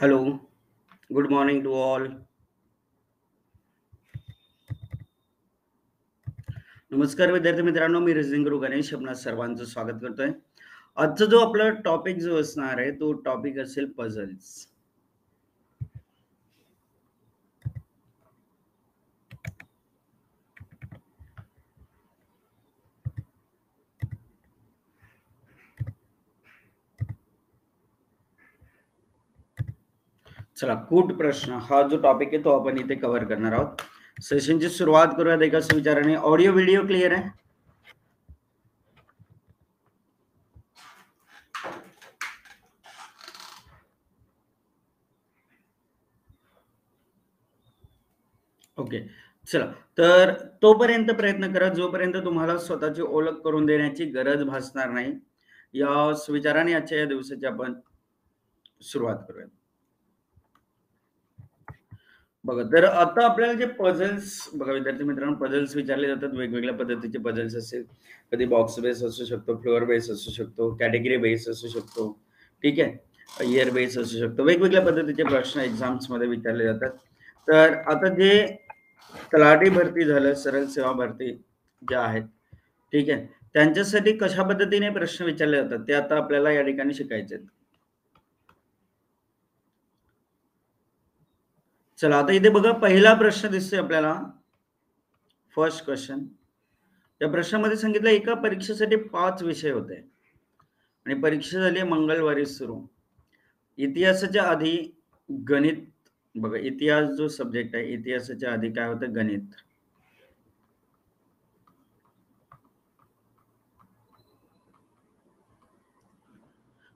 Hello, good morning to all. नमस्कार विद्यार्थी मित्रांनो, मी रिझिंग गुरु गणेश आपणा सर्वांचं स्वागत करतोय. आजचा जो आपला टॉपिक जो असणार आहे तो टॉपिक असेल पझल्स. चला, कूट प्रश्न हा जो टॉपिक आहे तो आपण इथे कव्हर करणार आहोत. सेशनची सुरुवात करूयात एका विचाराने. ऑडिओ व्हिडिओ क्लिअर आहे? ओके, चला. तर तोपर्यंत प्रयत्न करा जोपर्यंत तुम्हाला स्वतःची ओळख करून देण्याची गरज भासणार नाही. या विचाराने आजच्या या दिवसाची आपण सुरुवात करूया. बघा, तर आता आपल्याला जे पझल्स बघा विद्यार्थी मित्रांनो, पझल्स विचारले जातात. वेगवेगळ्या पद्धतीचे पझल्स असेल. कधी बॉक्स बेस असू शकतो, फ्लोअर बेस असू शकतो, कॅटेगरी बेस असू शकतो. ठीक आहे. इयर बेस असू शकतो. वेगवेगळ्या पद्धतीचे प्रश्न एक्झाम्स मध्ये विचारले जातात. तर आता जे तलाठी भरती झालं, सरळ सेवा भरती ज्या आहेत, ठीक आहे, त्यांच्यासाठी कशा पद्धतीने प्रश्न विचारले जातात ते आता आपल्याला या ठिकाणी शिकायचे आहेत. चला, आता इथे बघा पहिला प्रश्न दिसतोय आपल्याला. First question. त्या प्रश्नामध्ये सांगितलं एका परीक्षेसाठी 5 विषय होते आणि परीक्षा झाली मंगळवारी सुरू. इतिहासाच्या आधी गणित. बघा, इतिहास जो सब्जेक्ट आहे, इतिहासाच्या आधी काय होतं? गणित.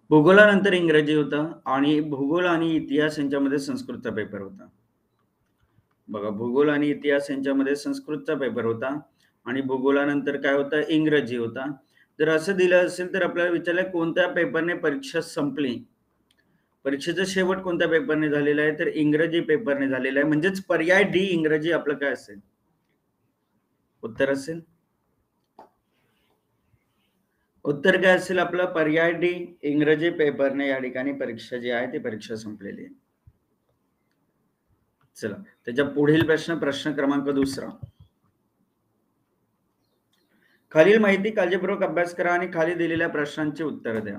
भूगोलानंतर इंग्रजी होता आणि भूगोल आणि इतिहास यांच्यामध्ये संस्कृतचा पेपर होता. बघा, भूगोल आणि इतिहास यांच्यामध्ये संस्कृतचा पेपर होता आणि भूगोलानंतर काय होतं? इंग्रजी होता. जर असं दिलं असेल तर आपल्याला विचारलं कोणत्या पेपरने परीक्षा संपली. परीक्षेचा शेवट कोणत्या पेपरने झालेला आहे? तर इंग्रजी पेपरने झालेला आहे. म्हणजेच पर्याय डी इंग्रजी आपलं काय असेल? उत्तर असेल. उत्तर काय असेल आपलं? पर्याय डी इंग्रजी पेपरने या ठिकाणी परीक्षा जी आहे ती परीक्षा संपलेली आहे. चला, त्याच्या पुढील प्रश्न क्रमांक 2. खालील माहिती काळजीपूर्वक अभ्यास करा आणि खाली दिलेल्या प्रश्नांची उत्तर द्या.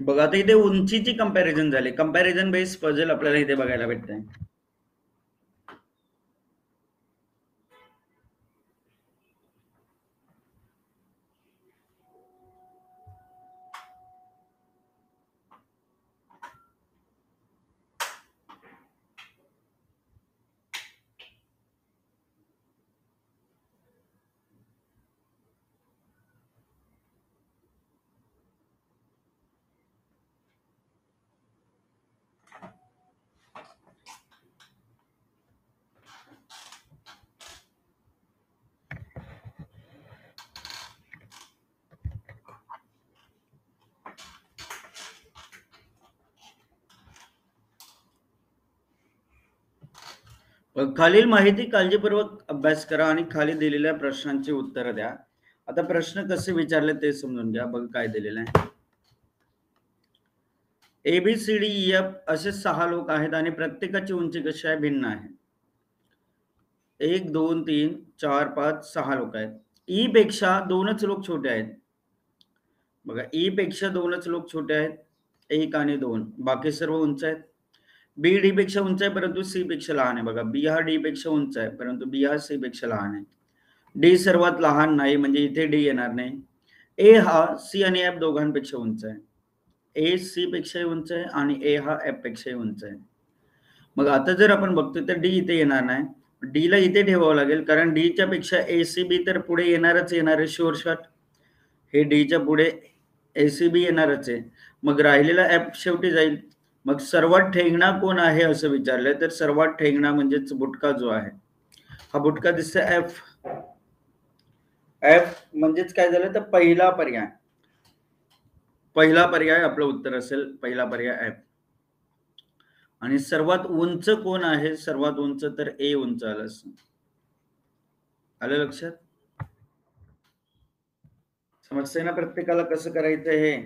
बघा, आता इथे उंचीची कंपॅरिझन झाली. कंपॅरिझन बेस पझल आपल्याला इथे बघायला भेटतंय. खालील माहिती काळजीपूर्वक अभ्यास करा आणि खाली दिलेल्या प्रश्नांची उत्तरं द्या. आता प्रश्न कसे विचारले ते समजून घ्या. बघ काय दिलेलं आहे. ABCDEF असे 6 लोक आहेत आणि प्रत्येकाची उंची कशी आहे? भिन्न आहे. 1 2 3 4 5 6 लोक आहेत. ई पेक्षा 2च लोक छोटे आहेत. बघा, ई पेक्षा 2च लोक छोटे आहेत. 1 आणि 2. बाकी सर्व उंच आहेत. बी डी पेक्षा उंच आहे परंतु सी पेक्षा लहान आहे. बघा, बी हा डी पेक्षा उंच आहे परंतु बी हा सी पेक्षा लहान आहे. डी सर्वात लहान नाही म्हणजे इथे डी येणार नाही. ए हा सी आणि एफ दोघांपेक्षा उंच आहे. ए सी पेक्षाही उंच आहे आणि ए हा एफ पेक्षाही उंच आहे. मग आता जर आपण बघतो तर डी इथे येणार नाही. डी ला इथे ठेवावं लागेल कारण डीच्या पेक्षा एसीबी तर पुढे येणारच येणार आहे. शुअर शॉट हे डीच्या पुढे एसीबी येणारच आहे. मग राहिलेला एफ शेवटी जाईल. मग सर्वात ठेंगणा कोण आहे असं विचारलंय तर सर्वात ठेंगणा म्हणजेच बुटका जो आहे हा बुटका दिसतोय एफ. एफ म्हणजेच काय झालं तर पहिला पर्याय. पहिला पर्याय आपलं उत्तर असेल. पहिला पर्याय एफ. आणि सर्वात उंच कोण आहे? सर्वात उंच तर ए उंच आलं असं. आलं लक्षात? समजतंय ना प्रत्येकाला कसं करायचं हे?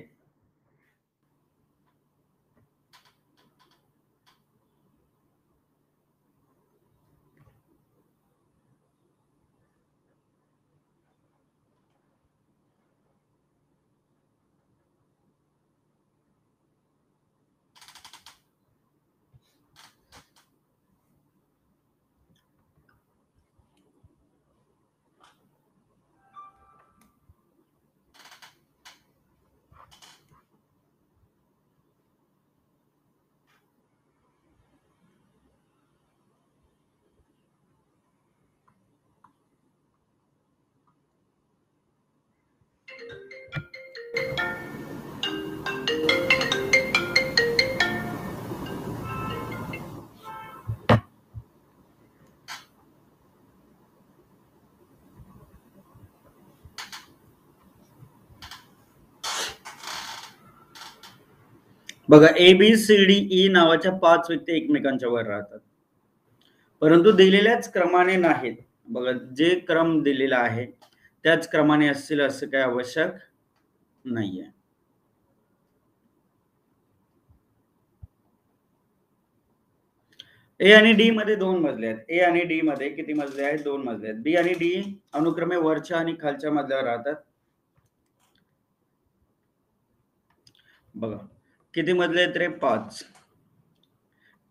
बघा, ABCDE नावाच्या 5 व्यक्ती एकमेकांच्या वर राहतात, परंतु दिलेल्याच क्रमाने नाहीत. बघा, जे क्रम दिलेला आहे त्याच क्रमाने असतील असं काही आवश्यक नाहीये. ए आणि डी मध्ये 2 मजले आहेत. ए आणि डी मध्ये किती मजले आहेत? 2 मजले आहेत. बी आणि डी अनुक्रमे वरच्या आणि खालच्या मजल्यावर राहतात. बघा, किती मजले आहेत रे? 5.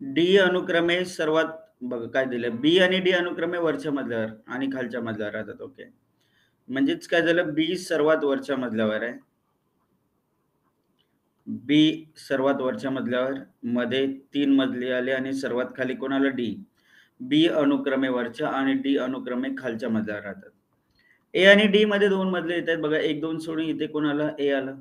डी अनुक्रमे सर्वात, बघा काय दिलं, बी आणि डी अनुक्रमे वरच्या मजल्यावर आणि खालच्या मजल्यावर राहतात. ओके, म्हणजेच काय झालं, बी सर्वात वरच्या मजल्यावर आहे, बी सर्वात वरच्या मजल्यावर, मध्ये 3 मजले आले आणि सर्वात खाली कोण आलं? डी. बी अनुक्रमे वरच्या आणि डी अनुक्रमे खालच्या मजल्यावर राहतात. ए आणि डी मध्ये 2 मजले येत आहेत. बघा, 1 2 सोडून इथे कोण आलं? ए आलं.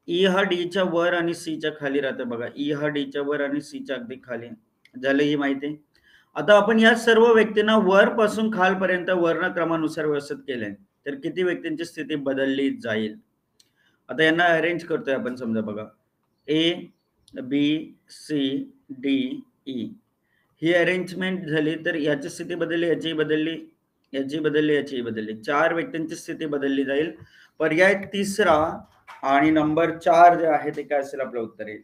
ई हा डीच्या वर आणि सी च्या खाली राहतं. बघा, ई हा डीच्या वर आणि सी च्या अगदी खाली झालं, ही माहिती आहे. आता आपण या सर्व व्यक्तींना वर पासून खालपर्यंत वर्णक्रमानुसार व्यवस्थित केलंय, तर किती व्यक्तींची स्थिती बदलली जाईल? आता यांना अरेंज करतोय आपण. समजा बघा, A B C D E ही अरेंजमेंट झाली, तर याची स्थिती बदलली, याची बदलली, याची बदलली, याची बदलली. 4 व्यक्तींची स्थिती बदलली जाईल. पर्याय तिसरा आणि नंबर 4 जे आहे ते काय असेल? आपलं उत्तर येईल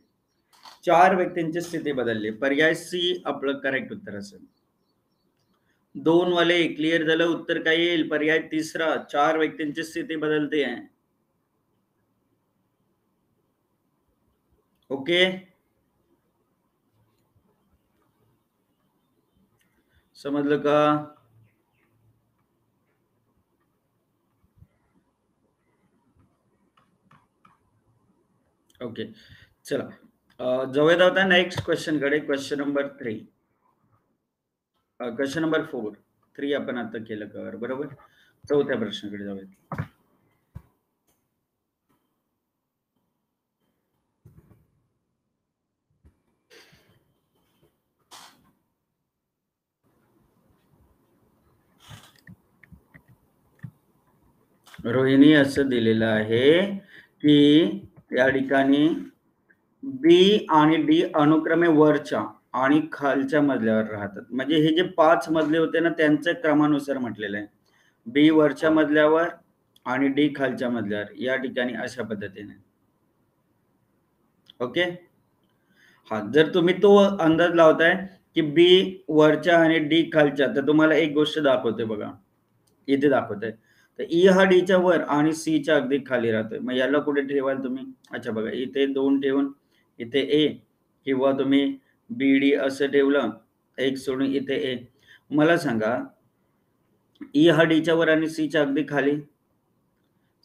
4 व्यक्तींची स्थिती बदलली. पर्याय सी आपलं करेक्ट उत्तर असेल. 2 वाले क्लिअर झालं. उत्तर काय येईल? पर्याय तिसरा, 4 व्यक्तींची स्थिती बदलते आहे. ओके, समजलं का? ओके, चला जाऊयात आता नेक्स्ट क्वेश्चन कडे. Question number 3, question number 4. 3 आपण आता केलं कव्हर, बरोबर. चौथ्या प्रश्नाकडे जाऊयात. रोहिणी असं दिलेलं आहे की या ठिकाणी बी आणि डी अनुक्रमे वरच्या आणि खालच्या मजल्यावर राहतात. म्हणजे हे जे 5 मजले होते ना, त्यांच्या क्रमानुसार म्हटलेलं आहे. बी वरच्या मजल्यावर आणि डी खालच्या मजल्यावर, या ठिकाणी अशा पद्धतीने. ओके, हा, जर तुम्ही तो अंदाज लावताय की बी वरच्या आणि डी खालच्या, तर तुम्हाला एक गोष्ट दाखवते बघा, इथे दाखवते. तर ई हा डीच्या वर आणि सी च्या अगदी खाली राहतोय. मग याला कुठे ठेवाल तुम्ही? अच्छा, बघा, इथे 2 ठेवून इथे ए, किंवा तुम्ही बी डी असं ठेवलं, एक सोडून इथे ए. मला सांगा, ई हा डीच्या वर आणि सी च्या अगदी खाली,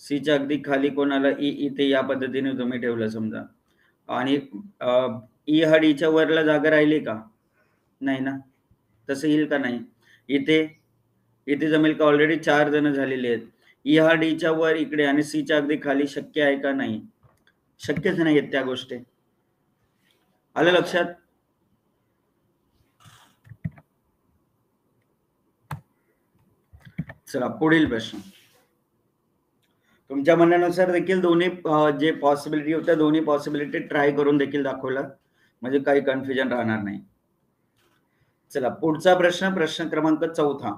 सी च्या अगदी खाली कोणाला? ई. इथे या पद्धतीने तुम्ही ठेवलं समजा, आणि ई हा डीच्या वरला जागा राहिली का? नाही ना. तसं येईल का? नाही. इथे इथे जमेल का? ऑलरेडी 4 जण झालेले आहेत. ई हा डीच्या वर इकडे आणि सी च्या अगदी खाली शक्य आहे का? नाही, शक्यच नाही आहेत त्या गोष्टी. आलं लक्षात? चला पुढील प्रश्न. तुमच्या म्हणण्यानुसार देखील दोन्ही जे पॉसिबिलिटी होत्या, दोन्ही पॉसिबिलिटी ट्राय करून देखील दाखवलं, म्हणजे काही कन्फ्युजन राहणार नाही. चला पुढचा प्रश्न, प्रश्न क्रमांक 4.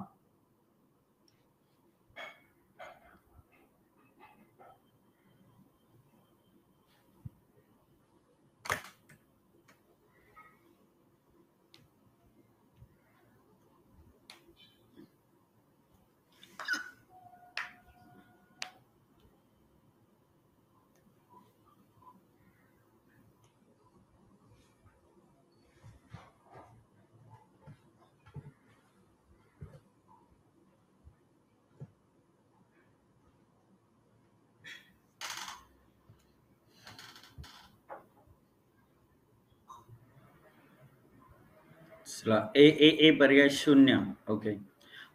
चला ए ए ए पर्याय 0. ओके.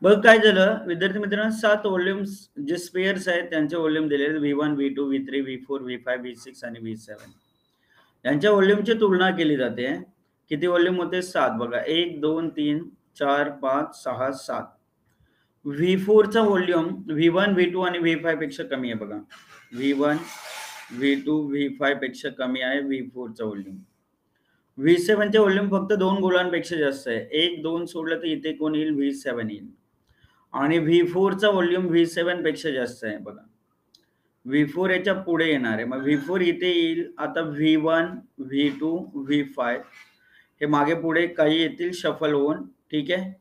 बघ काय झालं विद्यार्थी मित्रांनो, 7 व्हॉल्यूम्स जे स्पेअर्स आहेत त्यांचे व्हॉल्यूम दिलेले V1, V2, V3, V4, V5, V6 आणि V7. यांच्या व्हॉल्यूमची तुलना केली जाते. किती व्हॉल्यूम होते? 7. बघा 1, 2, 3, 4, 5, 6, 7. V4 चा व्हॉल्यूम V1, V2 आणि V5 पेक्षा कमी आहे बघा. V1, V2, V5 पेक्षा कमी आहे V4 चा व्हॉल्यूम. V7 चे व्हॉल्यूम फक्त 2 गोलांपेक्षा जास्त आहे. 1, 2 सोडलं तर इथे कोण येईल? V7 येईल. आणि V4 चा व्हॉल्यूम V7 पेक्षा जास्त आहे बघा. V4 याच्या पुढे येणार आहे. मग V4 इथे येईल. आता V1, V2, V5 हे मागे पुढे काही येतील शफल होऊन. ठीक आहे.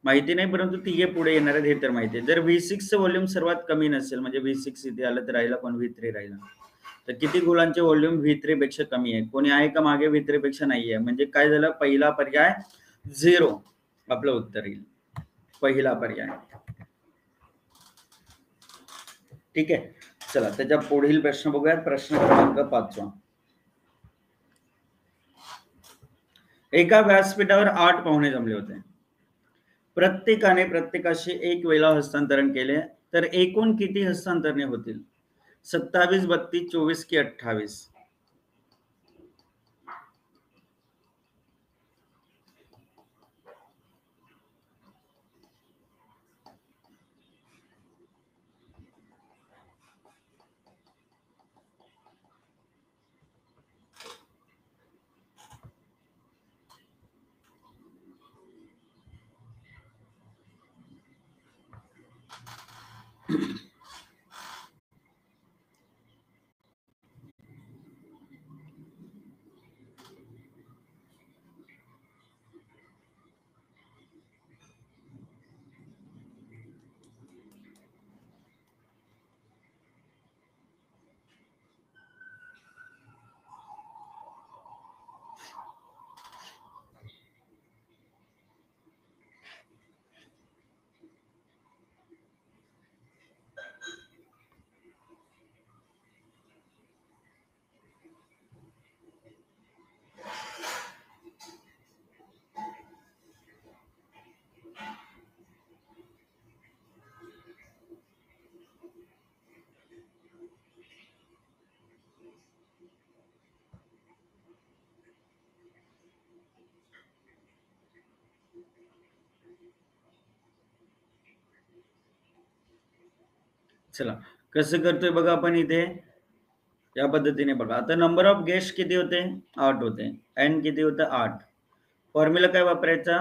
माहिती नाही परंतु तिघे पुढे येणार आहेत हे तर माहिती आहे. जर V6 चं व्हॉल्यूम सर्वात कमी नसेल म्हणजे V6 इथे आलं तर राहिला पण V3 राहिला. तर किती गोलांचे व्हॉल्यूम V3 पेक्षा कमी आहे? कोणी आहे का मागे? V3 पेक्षा नाहीये. म्हणजे काय झालं? पहिला पर्याय 0 आपलं उत्तर येईल. पहिला पर्याय. ठीक आहे. चला त्याच्या पुढील प्रश्न बघूयात. प्रश्न क्रमांक 5. एका व्यासपीठावर 8 पाहुणे जमले होते. प्रत्येकाने प्रत्येकाशी एक वेळा हस्तांतरण केले तर एकूण किती हस्तांतरणे होतील? 27, 32, 24 की 28? चला कसं करतोय बघा आपण इथे या पद्धतीने बघा. आता नंबर ऑफ गेस्ट किती होते? 8 होते. n किती होतं? 8. फॉर्म्युला काय वापरायचा?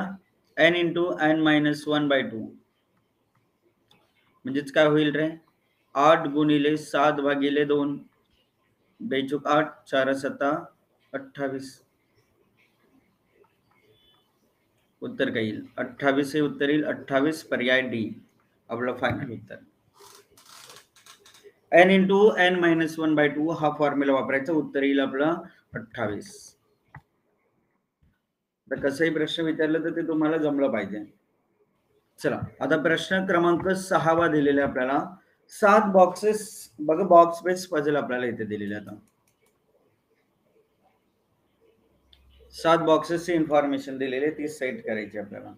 n × n - 1/2 म्हणजेच काय होईल रे? 8 × 7/2 बेचूक 8 4 7 28. उत्तर काय येईल? 28 हे उत्तर येईल. 28 पर्याय डी आपलं फायनल उत्तर. n × n - 1/2 हा फॉर्म्युला वापरायचा. उत्तर येईल आपलं 28. तर कसंही प्रश्न विचारलं तर ते तुम्हाला जमलं पाहिजे. चला आता प्रश्न क्रमांक 6 दिलेला आपल्याला. 7 बॉक्सेस बघा बॉक्स बेस पझल आपल्याला इथे दिलेले आता. 7 बॉक्सेसची इन्फॉर्मेशन दिलेली ती सेट करायची आपल्याला.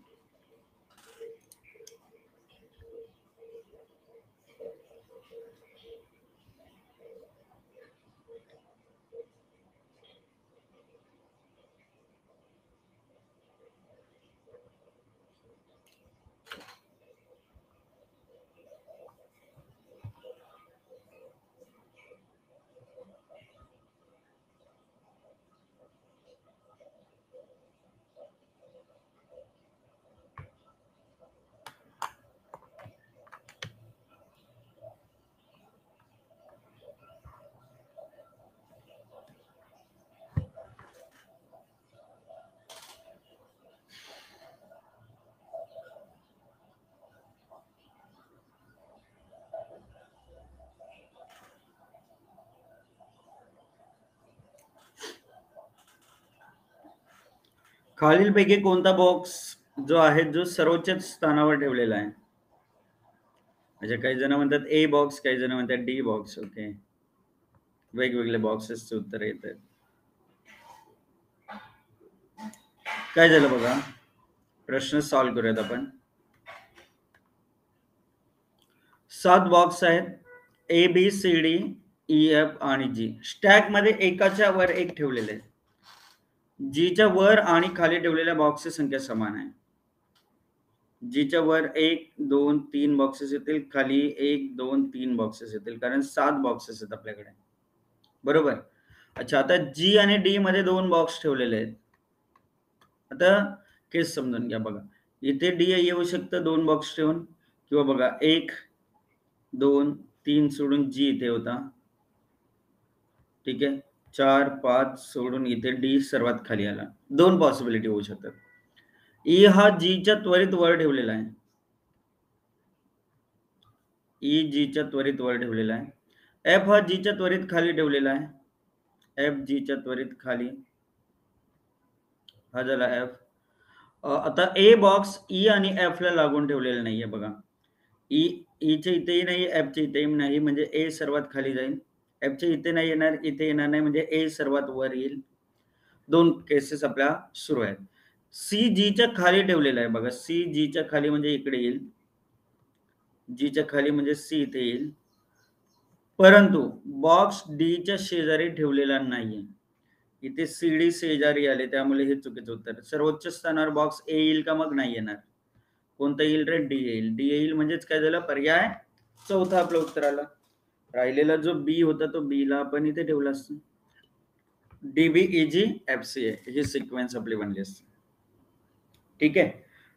खालीलपैकी कोणता बॉक्स जो आहे जो सर्वोच्च स्थानावर ठेवलेला आहे? म्हणजे काही जण म्हणतात ए बॉक्स, काही जण म्हणतात डी बॉक्स. ओके. वेगवेगळे बॉक्सेसचे उत्तर येत आहेत. काय झालं बघा. प्रश्न सॉल्व्ह करूयात आपण. 7 बॉक्स आहेत. A B C D E F आणि जी. स्टॅक मध्ये एकाच्या वर एक ठेवलेले आहेत. जीच्या वर आणि खाली ठेवलेल्या बॉक्सची संख्या समान आहे. जीच्या वर 1 2 3 बॉक्सेस येतील, खाली 1 2 3 बॉक्सेस येतील, कारण 7 बॉक्सेस आहेत आपल्याकडे. बरोबर. अच्छा, आता जी आणि डी मध्ये 2 बॉक्स ठेवलेले आहेत. आता केस समजून घ्या. बघा, इथे डी येऊ शकतं 2 बॉक्स ठेवून, किंवा बघा 1 2 3 सोडून जी इथे होता. ठीक आहे. 4 5 सोडून इथे डी सर्वात खाली आला. 2 पॉसिबिलिटी होऊ शकतात. ई हा जीच्या त्वरित वर ठेवलेला आहे. ई जीच्या त्वरित वर ठेवलेला आहे. एफ हा जीच्या त्वरित खाली ठेवलेला आहे. एफ जीच्या त्वरित खाली, हा झाला एफ. आता ए बॉक्स ई आणि एफ ला लागून ठेवलेला नाहीये. बघा, ई च्या इथेही नाही, एफ च्या इथेही नाही, म्हणजे ए सर्वात खाली जाईल. एफ च्या इथे नाही येणार, इथे येणार नाही, म्हणजे ए सर्वात वर येईल. 2 केसेस आपल्या सुरू आहेत. सी जीच्या खाली ठेवलेला आहे. बघा, सी जीच्या खाली म्हणजे इकडे येईल, जीच्या खाली म्हणजे सी इथे येईल, परंतु बॉक्स डी च्या शेजारी ठेवलेला नाहीये. इथे सी डी शेजारी आले, त्यामुळे हे चुकीचं उत्तर. सर्वोच्च स्थानावर बॉक्स ए येईल का? मग नाही येणार. कोणतं येईल रे? डी येईल. डी येईल म्हणजेच काय झालं? पर्याय चौथा आपलं उत्तर आलं. राहिलेला जो बी होता तो बी ला आपण इथे ठेवला असतो. डीबी इजी एफ सी ए ही सिक्वेन्स आपली बनली असते. ठीक आहे.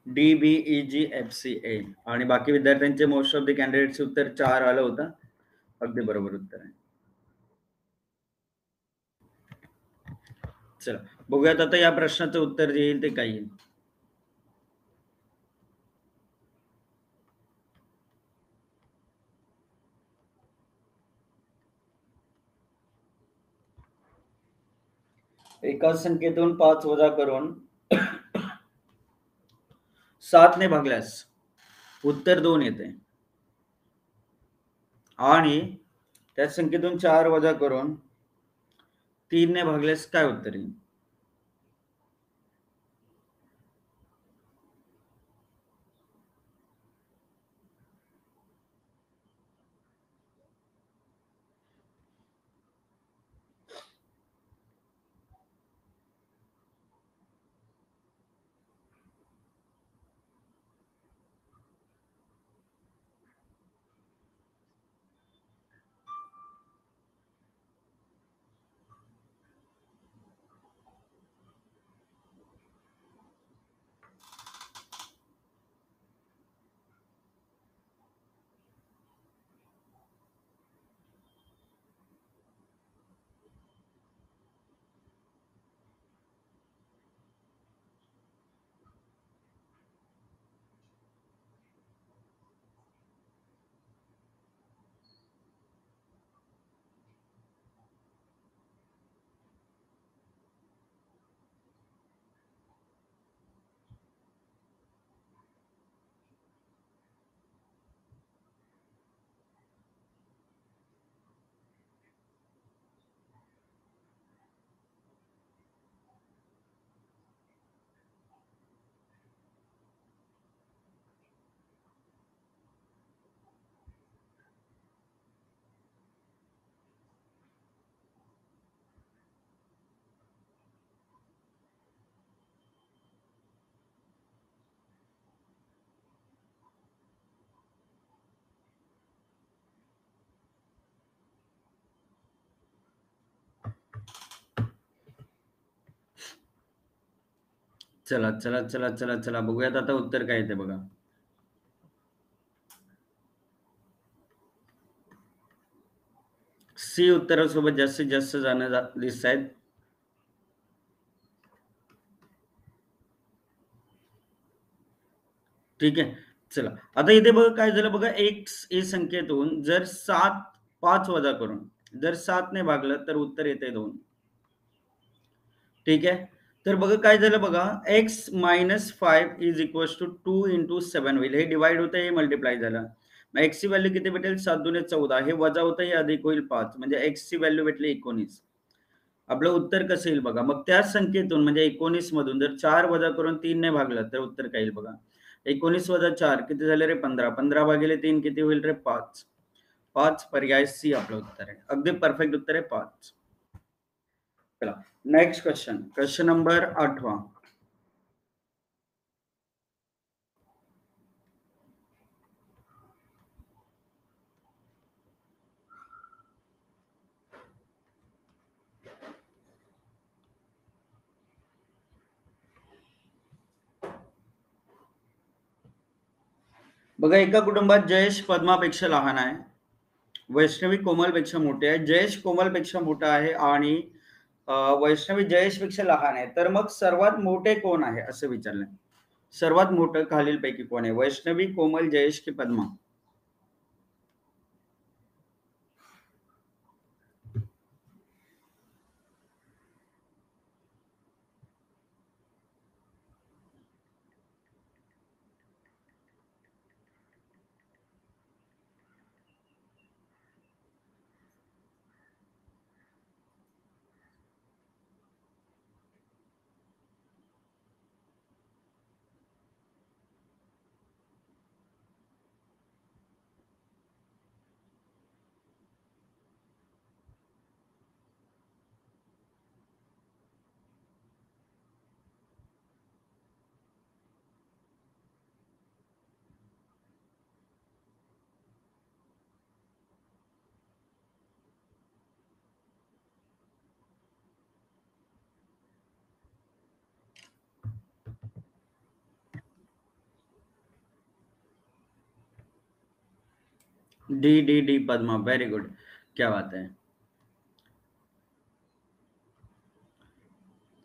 डीबी इजी एफ सी ए. आणि बाकी विद्यार्थ्यांचे मोस्ट ऑफ द कॅन्डिडेटचे उत्तर 4 आलं होतं. अगदी बरोबर उत्तर आहे. चला बघूयात आता या प्रश्नाचं उत्तर जे येईल ते काय येईल. एका संख्येतून 5 वजा करून 7 ने भागल्यास उत्तर 2 येते, आणि त्या संख्येतून 4 वजा करून 3 ने भागल्यास काय उत्तर येईल? चला चला चला चला चला बघूयात आता उत्तर काय येते. बघा, सी उत्तरासोबत जास्तीत जास्त जाणं दिसत आहेत. ठीक आहे. चला आता इथे बघा काय झालं. बघा, एक्स ए संख्येतून जर 5 वजा करून जर 7 ने भागलं तर उत्तर येते 2. ठीक आहे. तर बघा काय झालं. बघा, x minus 5 is equal to 2 into 7 होईल. हे डिवाइड होतं, हे मल्टिप्लाय झालं. मग x ची व्हॅल्यू किती भेटेल? 7 दुने 14. हे वजा होतं, हे अधिक होईल 5, म्हणजे x ची व्हॅल्यू भेटली 19. आपलं उत्तर कसं येईल बघा. मग त्याच संख्येतून म्हणजे 19 मधून जर 4 वजा करून 3 ने भागलं तर उत्तर काय येईल बघा. 19 वजा 4 किती झाले रे 15. 15 भागिले 3 किती होईल रे 5. 5 पर्याय सी आपलं उत्तर आहे. अगदी परफेक्ट उत्तर आहे 5. चला नेक्स्ट क्वेश्चन नंबर 8. बघा एका कुटुंबात जयेश पद्मापेक्षा लहान आहे. वैष्णवी कोमलपेक्षा मोठी आहे. जयेश कोमलपेक्षा मोठा आहे आणि वैष्णवी जयेशपेक्षा लहान आहे. तर मग सर्वात मोठे कोण आहे असं विचारलंय. सर्वात मोठं खालीलपैकी कोण आहे? वैष्णवी, कोमल, जयेश की Padma? D D D Padma. Very good. क्या बात है.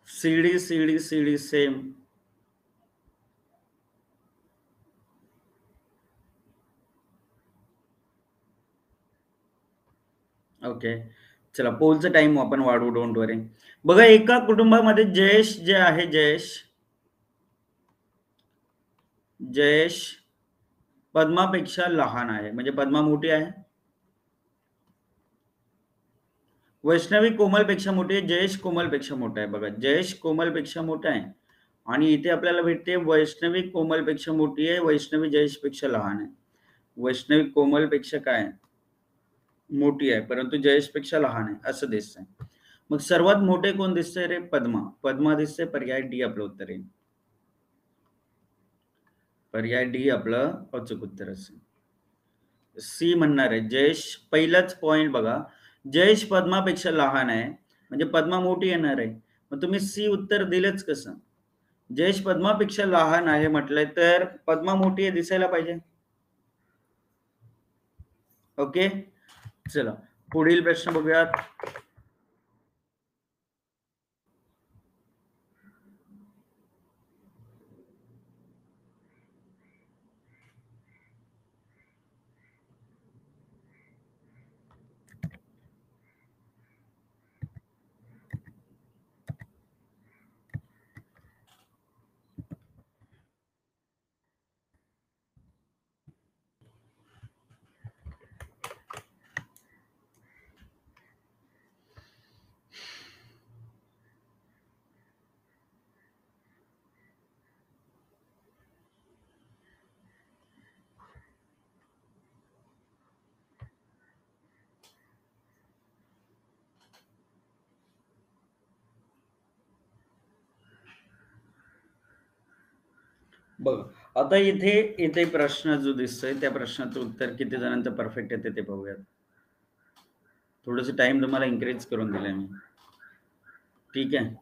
CD CD CD same. Okay. चला पोलचा टाइम आपण वाढवू. डोंट वरी. बघा एका कुटुंबामध्ये जयेश जे आहे जयेश पद्मापेक्षा लहान आहे. म्हणजे पद्मा मोठी आहे. वैष्णवी कोमलपेक्षा मोठी आहे. जयेश कोमलपेक्षा मोठा आहे. बघा जयेश कोमलपेक्षा मोठा आहे आणि इथे आपल्याला भेटते वैष्णवी कोमलपेक्षा मोठी आहे. वैष्णवी जयेशपेक्षा लहान आहे. वैष्णवी कोमलपेक्षा काय मोठी आहे परंतु जयेशपेक्षा लहान आहे असं दिसतंय. मग सर्वात मोठे कोण दिसतंय रे? पद्मा. पद्मा दिसते. पर्याय डी आपलं उत्तर आहे. पर्याय डी आपलं अचूक उत्तर असेल. सी म्हणणार आहे. जयेश पहिलाच पॉइंट बघा. जयेश पद्मापेक्षा लहान आहे म्हणजे पद्मा मोठी येणार आहे. मग तुम्ही सी उत्तर दिलेच कसं? जयेश पद्मापेक्षा लहान आहे म्हटलंय तर पद्मा मोठी आहे दिसायला पाहिजे. ओके. चला पुढील प्रश्न बघूयात. बघा आता इथे इथे प्रश्न जो दिसतोय त्या प्रश्नाचं उत्तर किती जणांचं परफेक्ट येते ते बघूयात. थोडस टाइम तुम्हाला इन्क्रीज करून दिलाय मी. ठीक आहे.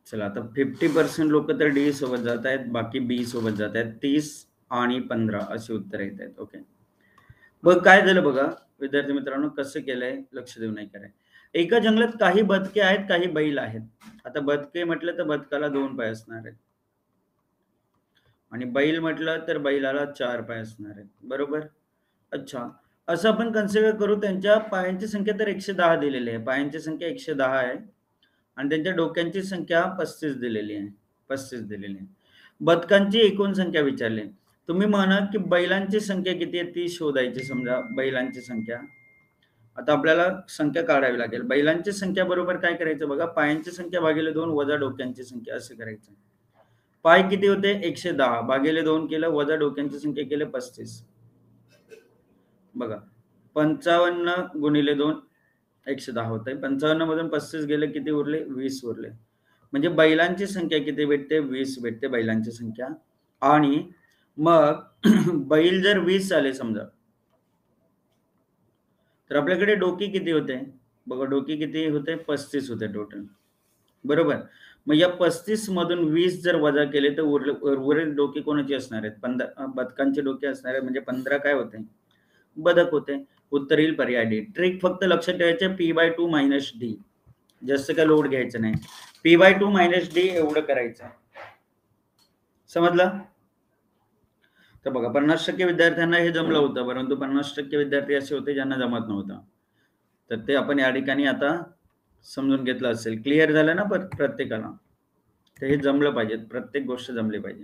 चला आता 50% लोक तर डी सोबत जात आहेत. बाकी बी सोबत जात आहेत. 30 आणि 15 असे उत्तर येत आहेत. ओके. बघ काय झालं बघा विद्यार्थी मित्रांनो. कसं केलंय लक्ष देऊ नाही कराय. एका जंगलात काही बदके आहेत काही बैल आहेत. आता बदके म्हटलं तर बदकाला 2 पाय असणार आहेत आणि बैल म्हटलं तर बैलाला 4 पाय असणार आहेत. बरोबर. अच्छा. असं आपण कन्सिडर करू त्यांच्या पायांची संख्या तर 110 दिलेली आहे. पायांची संख्या 110 आहे आणि त्यांच्या डोक्यांची संख्या 35 दिलेली आहे. 35 दिलेली आहे. बदकांची एकूण संख्या विचारली. तुम्ही म्हणा की बैलांची संख्या किती आहे ती शोधायची. समजा बैलांची संख्या आता आपल्याला संख्या काढावी लागेल. बैलांची संख्या बरोबर काय करायचं बघा, पायांची संख्या भागिले 2 वजा डोक्यांची संख्या असं करायचं. पाय किती होते? 110 भागिले 2 केलं, वजा डोक्यांची संख्या केले 35. बघा 55 गुणिले 2 110 होतंय. 55 मधून 35 गेले, किती उरले? 20 उरले. म्हणजे बैलांची संख्या किती भेटते? 20 भेटते बैलांची संख्या. आणि मग बैल जर 20 झाले समजा, तर आपल्याकडे डोकी किती होते? बघा डोकी किती होते? 35 होते टोटल. बरोबर. मग या 35 मधून 20 जर वजा केले तर उर्वरित डोके कोणाची असणार आहेत? बदकांचे डोके असणार आहेत. म्हणजे 15 काय होते? बदक होते. उत्तर येईल पर्याय डी. ट्रिक फक्त लक्षात ठेवायचे p/2 - d. जास्त काय लोड घ्यायचं नाही. p/2 - d एवढं करायचं. समजलं? तर बघा 50% विद्यार्थ्यांना हे जमलं होतं, परंतु 50% विद्यार्थी असे होते ज्यांना जमत नव्हतं. तर ते आपण या ठिकाणी आता समजून घेतलं असेल. क्लिअर झालं ना प्रत्येकाला? तर हे जमलं पाहिजे. प्रत्येक गोष्ट जमली पाहिजे.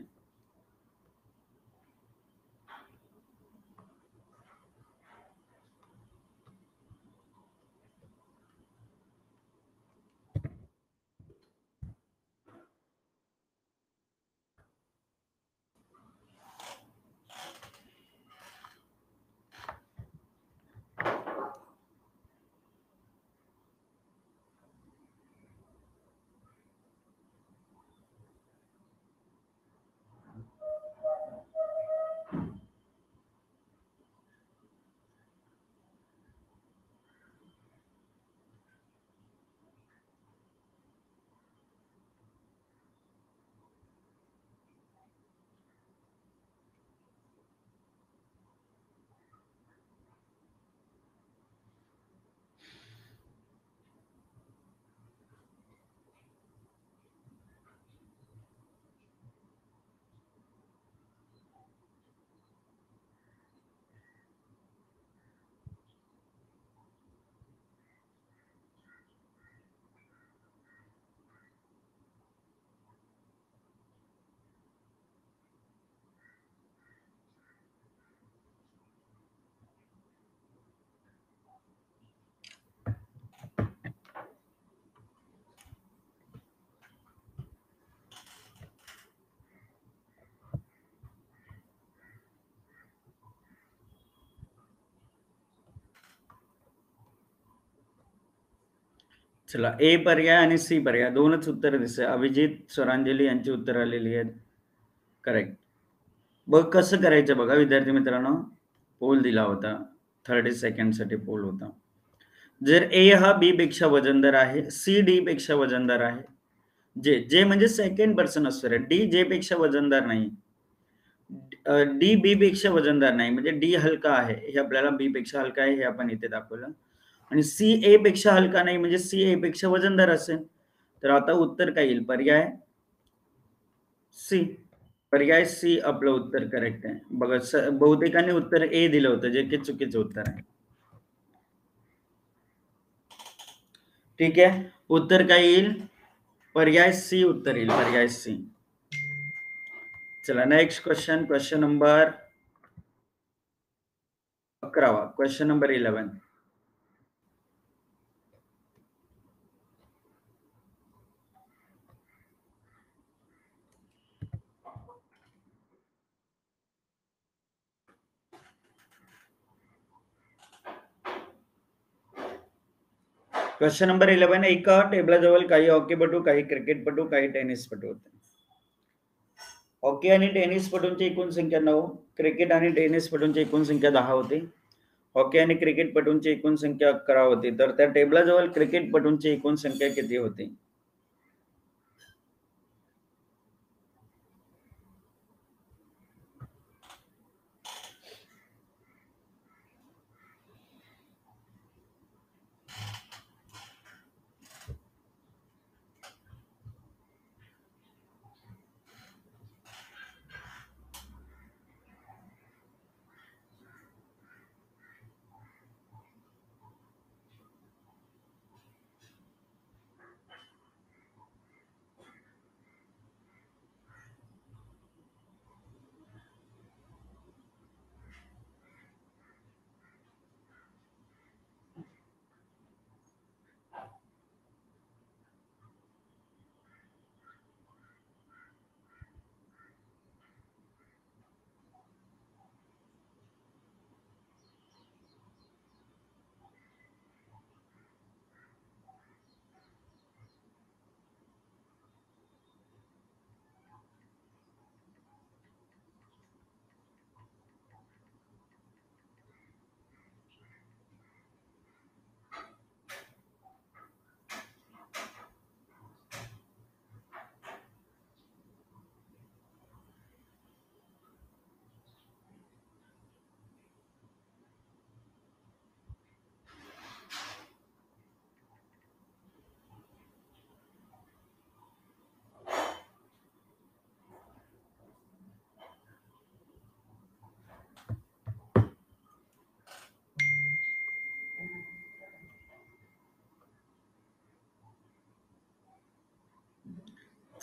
चला ए पर्याय आणि सी पर्याय दोनच उत्तर दिसते. अभिजित स्वरांजली यांची उत्तर आलेली आहेत. करेक्ट. बघ कसं करायचं बघा विद्यार्थी मित्रांनो. पोल दिला होता. 30 सेकंडसाठी पोल होता. जर ए हा बी पेक्षा वजनदार आहे, सी डी पेक्षा वजनदार आहे, जे म्हणजे सेकंड पर्सन असतो रे. डी जे पेक्षा वजनदार नाही, डी बी पेक्षा वजनदार नाही, म्हणजे डी हलका आहे हे आपल्याला बी पेक्षा हलका आहे हे आपण इथे दाखवलं. आणि सी ए पेक्षा हलका नाही म्हणजे सी ए पेक्षा वजनदार असेल. तर आता उत्तर काय येईल? पर्याय सी. पर्याय सी आपलं उत्तर करेक्ट आहे. बघा बहुतेकांनी उत्तर ए दिलं होतं, जे की चुकीचं उत्तर आहे. ठीक आहे. उत्तर काय येईल? पर्याय सी उत्तर येईल. पर्याय सी. चला next question number 11. Question number 11. Question number 11. एका टेबलाजवळ काही हॉकीपटू, काही क्रिकेटपटू, काही टेनिसपटू होते. हॉकी आणि टेनिसपटूंची एकूण संख्या 9, क्रिकेट आणि टेनिसपटूंची एकूण संख्या 10 होती. हॉकी आणि क्रिकेटपटूंची एकूण संख्या 11 होती. तर त्या टेबलाजवळ क्रिकेटपटूंची एकूण संख्या किती होती?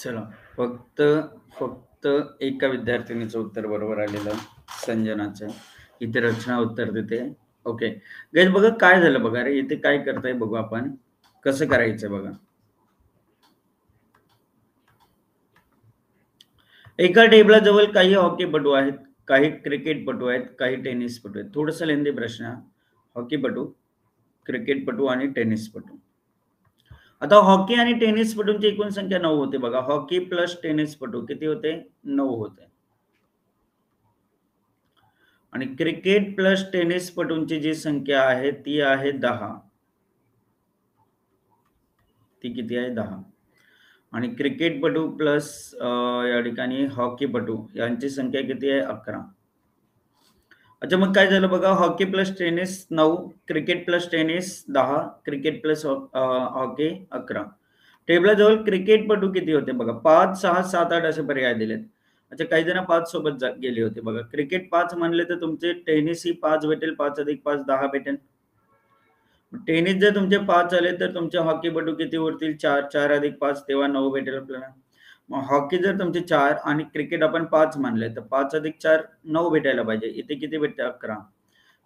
चला, फक्त फक्त एका विद्यार्थिनीचं उत्तर बरोबर आलेलं, संजनाचं. इथे रचना उत्तर देते. ओके. गाईज बघा काय झालं बघा रे, इथे काय करताय बघू आपण. कसं करायचं बघा. एका टेबलाजवळ काही हॉकीपटू आहेत, काही क्रिकेटपटू आहेत, काही टेनिसपटू आहेत. थोडंसं लेंदी प्रश्न हा. हॉकीपटू, क्रिकेटपटू आणि टेनिसपटू. आता हॉकी आणि टेनिसपटूंची एकूण संख्या 9 होते बघा. हॉकी प्लस टेनिसपटू किती होते? 9 होते. आणि क्रिकेट प्लस टेनिसपटूंची जी संख्या आहे ती आहे 10. ती किती आहे? 10. आणि क्रिकेटपटू प्लस या ठिकाणी हॉकीपटू यांची संख्या किती आहे? 11. अच्छा, मग काय झालं बघा. Hockey plus tennis 9, cricket plus tennis 10, cricket plus hockey 11. टेबलाजवळ क्रिकेटपटू किती होते बघा. 5, 6, 7, 8 असे पर्याय दिलेत. अच्छा, काही जण 5 सोबत गेले होते बघा. क्रिकेट 5 म्हणले तर तुमचे टेनिस ही 5 भेटेल. 5 अधिक 5 10 भेटेल. टेनिस जर तुमचे 5 आले तर तुमचे हॉकीपटू किती उरतील? 4, 4 अधिक 5 तेव्हा 9 भेटेल आपल्याला. मग हॉकी जर तुमचे 4 आणि क्रिकेट आपण 5 मानले तर 5 अधिक 4 9 भेटायला पाहिजे. इथे किती भेटते? 11.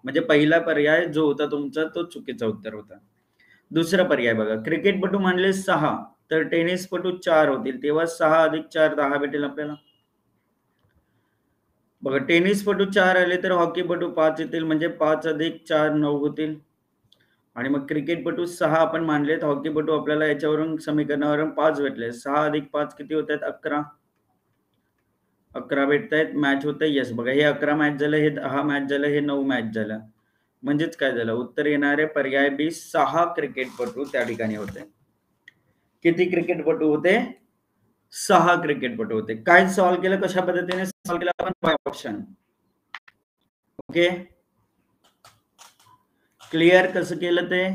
म्हणजे पहिला पर्याय जो होता तुमचा तो चुकीचा उत्तर होता. दुसरा पर्याय बघा. क्रिकेटपटू म्हणले 6 तर टेनिसपटू 4 होतील. तेव्हा 6 अधिक 4 10 भेटेल आपल्याला. बघा, टेनिसपटू 4 आले तर हॉकीपटू 5 येतील. म्हणजे 5 अधिक 4 9 होतील. आणि मग क्रिकेटपटू 6 आपण मानलेत. हॉकीपटू आपल्याला याच्यावरून समीकरणावरून 5 भेटले. 6 अधिक 5 किती होत आहेत? 11. 11 भेटतायत. मॅच होतंय. येस बघा, हे 11 मॅच झालं, हे 10 मॅच झालं, हे 9 मॅच झालं. म्हणजेच काय झालं? उत्तर येणारे पर्याय बी 6 क्रिकेटपटू त्या ठिकाणी होते. किती क्रिकेटपटू होते? 6 क्रिकेटपटू होते. काय सॉल्व्ह केलं? कशा पद्धतीने सॉल्व्ह केलं आपण? By option. ओके, क्लिअर कसं केलं ते?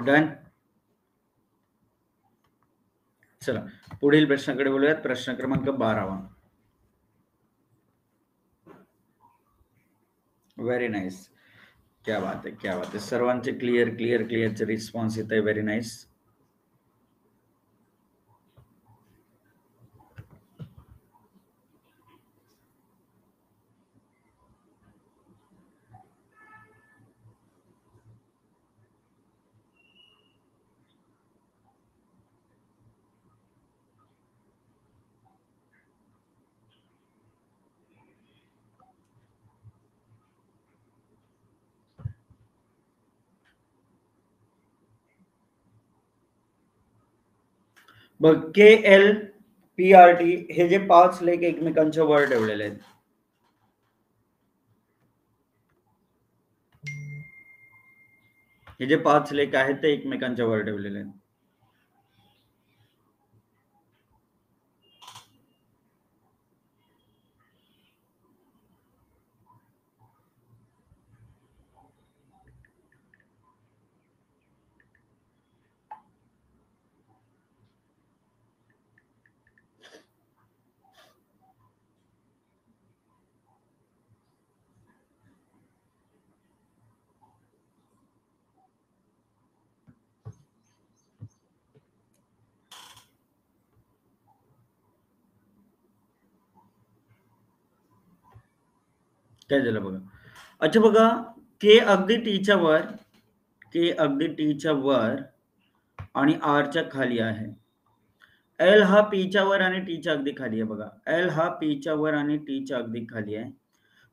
डन. चला, पुढील प्रश्नाकडे बोलूयात. प्रश्न क्रमांक 12. Very nice. क्या बात है, क्या बात है. सर्वांचे क्लिअर क्लिअर क्लिअरचे रिस्पॉन्स येत आहे. Very nice. बघ, KLPRT हे जे 5 लेख एकमेकांच्या वर ठेवलेले आहेत. हे जे 5 लेख आहेत ते एकमेकांच्या वर ठेवलेले आहेत. काय झालं बघा. अच्छा बघा, के अगदी टीच्या वर, के अगदी टीच्या वर आणि आरच्या खाली आहे. एल हा पीच्या वर आणि टीच्या अगदी खाली आहे बघा. एल हा पीच्या वर आणि टीच्या अगदी खाली आहे.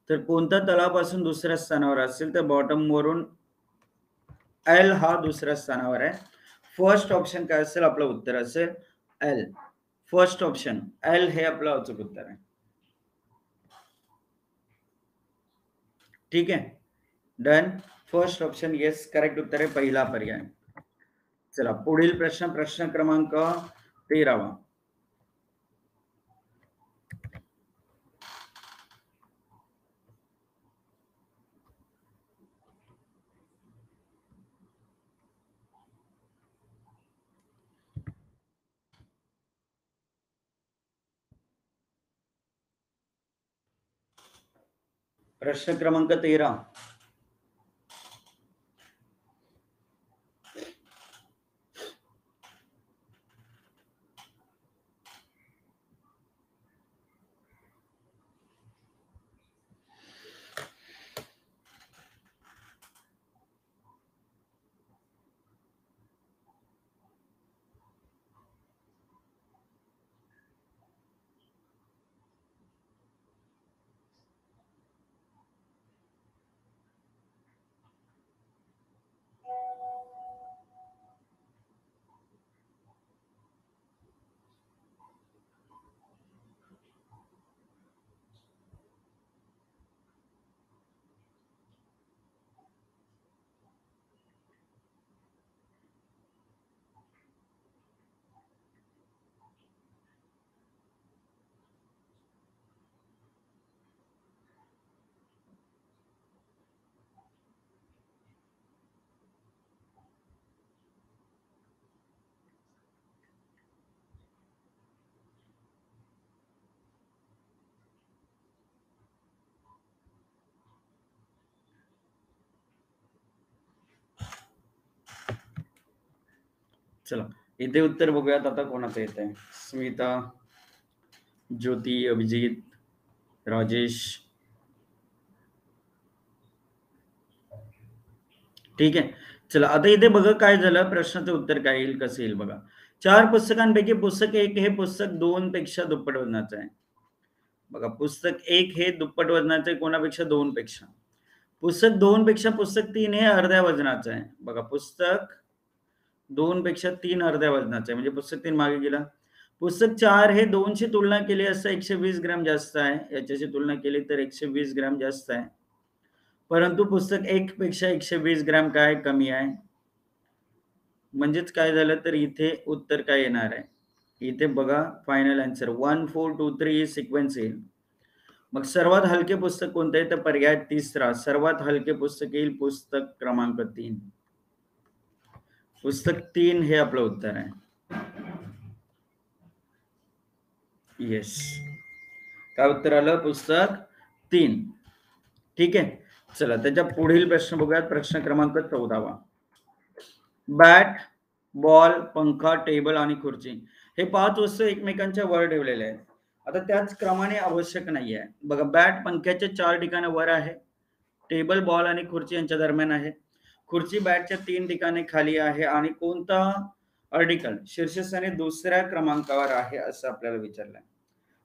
तर कोणत्या तळापासून दुसऱ्या स्थानावर असेल तर बॉटम वरून एल हा दुसऱ्या स्थानावर आहे. फर्स्ट ऑप्शन काय असेल? आपलं उत्तर असेल एल. फर्स्ट ऑप्शन एल हे आपलं अचूक उत्तर आहे. ठीक आहे, done. First option yes correct उत्तर आहे. पहिला पर्याय. चला, पुढील प्रश्न. प्रश्न क्रमांक 13. प्रश्न क्रमांक 13. चला इथे उत्तर बघूयात आता कोणाचं येत आहे. स्मिता, ज्योती, अभिजित, राजेश. ठीक आहे. चला आता इथे बघा काय झालं, प्रश्नाचं उत्तर काय येईल, कसं येईल बघा. 4 पुस्तकांपैकी पुस्तक 1 हे पुस्तक 2 पेक्षा दुप्पट वजनाचं आहे. बघा पुस्तक 1 हे दुप्पट वजनाचं आहे कोणापेक्षा? 2 पेक्षा. पुस्तक 2 पेक्षा पुस्तक 3 हे अर्ध्या वजनाचं आहे. बघा पुस्तक 2 पेक्षा 3 अर्ध्या वजनाचं आहे, म्हणजे पुस्तक 3 मागे गेला. पुस्तक 4 हे 2 शी तुलना केली असता 120 ग्रॅम जास्त आहे. याच्याशी तुलना केली तर 120 ग्रॅम जास्त आहे. परंतु पुस्तक 1 पेक्षा 120 ग्रॅम काय कमी आहे. म्हणजेच काय झालं तर इथे उत्तर काय येणार आहे. इथे बघा फायनल आन्सर 1 4 2 3 ही सिक्वेन्स येईल. मग सर्वात हलके पुस्तक कोणते आहे, तर पर्याय तिसरा सर्वात हलके पुस्तक येईल पुस्तक क्रमांक 3. पुस्तक 3 हे आपलं उत्तर आहे. येस, काय उत्तर आलं? पुस्तक 3. ठीक आहे. चला त्याच्या पुढील प्रश्न बघूयात. प्रश्न क्रमांक 14वा. बॅट, बॉल, पंखा, टेबल आणि खुर्ची हे 5 वस्तू एकमेकांच्या वर ठेवलेल्या आहेत. आता त्याच क्रमाने आवश्यक नाही आहे. बघा बॅट पंख्याच्या 4 ठिकाणी वर आहे, टेबल बॉल आणि खुर्ची यांच्या दरम्यान आहे, खुर्ची बॅटच्या 3 ठिकाणी खाली आहे आणि कोणता आर्टिकल शीर्षस्थानी दुसऱ्या क्रमांकावर आहे असं आपल्याला विचारलंय.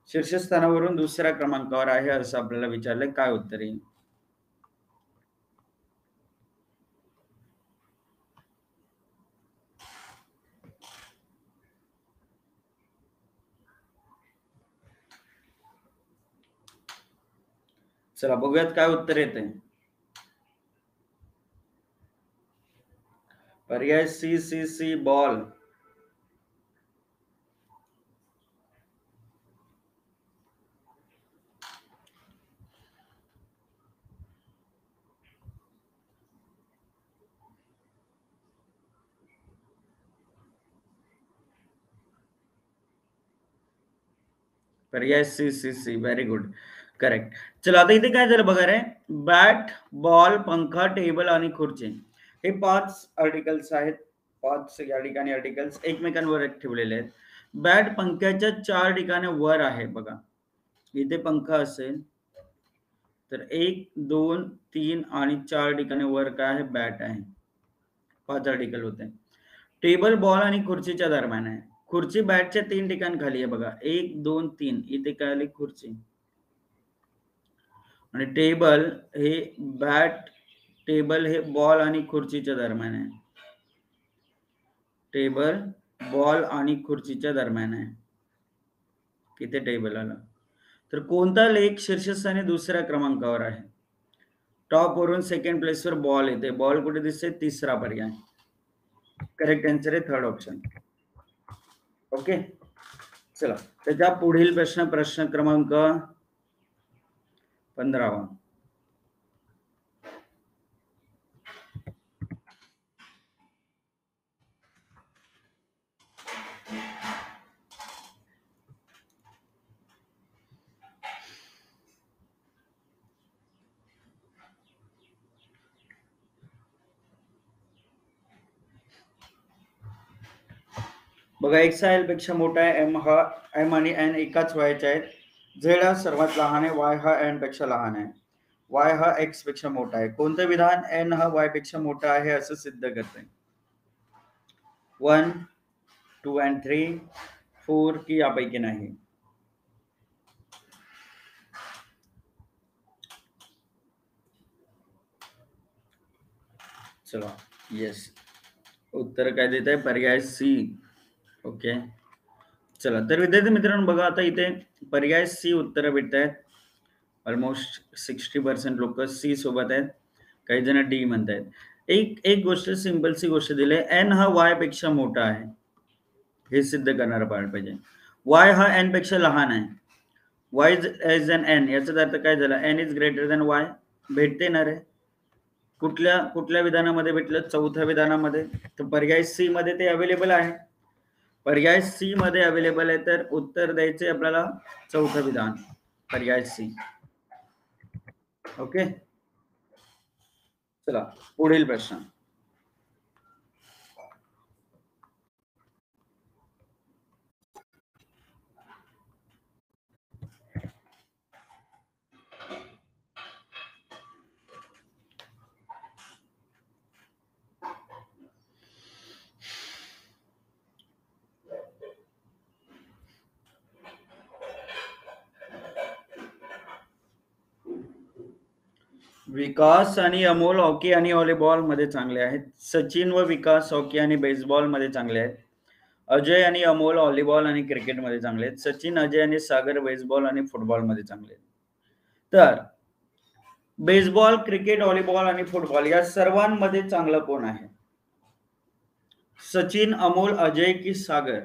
शीर्षस्थानावरून दुसऱ्या क्रमांकावर आहे असं आपल्याला विचारलंय. काय उत्तर येईल? चला बघूयात काय उत्तर येते. पर्याय सी सी सी बॉल. पर्याय C C C, very good, correct. चला आता इथे काय झालं बघा रे. बॅट, बॉल, पंखा, टेबल आणि खुर्ची हे 5 आर्टिकल्स आहेत. 5 या ठिकाणी आर्टिकल्स एकमेकांवर ठेवलेले आहेत. बॅट पंख्याच्या 4 ठिकाणी वर आहे. बघा इथे पंखा असेल तर 1 2 3 आणि 4 ठिकाणी वर काय आहे? बॅट आहे. 5 आर्टिकल होते. टेबल बॉल आणि खुर्चीच्या दरम्यान आहे. खुर्ची बॅटच्या 3 ठिकाण खाली आहे. बघा 1 2 3 इथे काय आली? खुर्ची. आणि टेबल हे बॅट, टेबल हे बॉल आणि खुर्चीच्या दरम्यान आहे. टेबल बॉल आणि खुर्चीच्या दरम्यान आहे. किती टेबल आला. तर कोणता लेख शीर्षस्थानी दुसऱ्या क्रमांकावर आहे? टॉप वरून सेकंड प्लेसवर बॉल येते. बॉल कुठे दिसते? तिसरा पर्याय. करेक्ट आन्सर आहे थर्ड ऑप्शन. ओके. चला त्याच्या पुढील प्रश्न क्रमांक 15वा. बघा एक्स हा एल पेक्षा मोठा आहे. एम आणि एन एकाच वयाचे आहेत. झेड हा सर्वात लहान आहे. वाय हा एन पेक्षा लहान आहे. वाय हा एक्स पेक्षा मोठा आहे. कोणतं विधान एन हा वाय पेक्षा मोठा आहे असं सिद्ध करते? 1 2 and 3 4 की यापैकी नाही? चला येस, उत्तर काय देत आहे? पर्याय सी. ओके. चला तर विद्यार्थी मित्रांनो बघा आता इथे पर्याय सी उत्तर भेटत आहेत. ऑलमोस्ट 60% लोक सी सोबत आहेत. काही जण डी म्हणतायत. एक गोष्ट सिंपलची गोष्ट दिली आहे. एन हा वाय पेक्षा मोठा आहे हे सिद्ध करणारा पार्ट पाहिजे. वाय हा एन पेक्षा लहान आहे. Y is less than N याचा अर्थ काय झाला? N is greater than Y. भेटते ना रे. कुठल्या कुठल्या विधानामध्ये भेटलं? चौथ्या विधानामध्ये. तर पर्याय सी मध्ये ते अवेलेबल आहे. पर्याय सी मध्ये अवेलेबल आहे तर उत्तर द्यायचे आपल्याला चौथं विधान पर्याय सी. ओके. चला पुढील प्रश्न. विकास आणि अमोल हॉकी आणि व्हॉलीबॉल मध्ये चांगले आहेत. सचिन व विकास हॉकी आणि बेसबॉल मध्ये चांगले आहेत. अजय आणि अमोल व्हॉलीबॉल आणि क्रिकेट मध्ये चांगले आहेत. सचिन, अजय आणि सागर बेसबॉल आणि फुटबॉल मध्ये चांगले आहेत. तर बेसबॉल, क्रिकेट, व्हॉलीबॉल आणि फुटबॉल या सर्वांमध्ये चांगलं कोण आहे? सचिन, अमोल, अजय की सागर?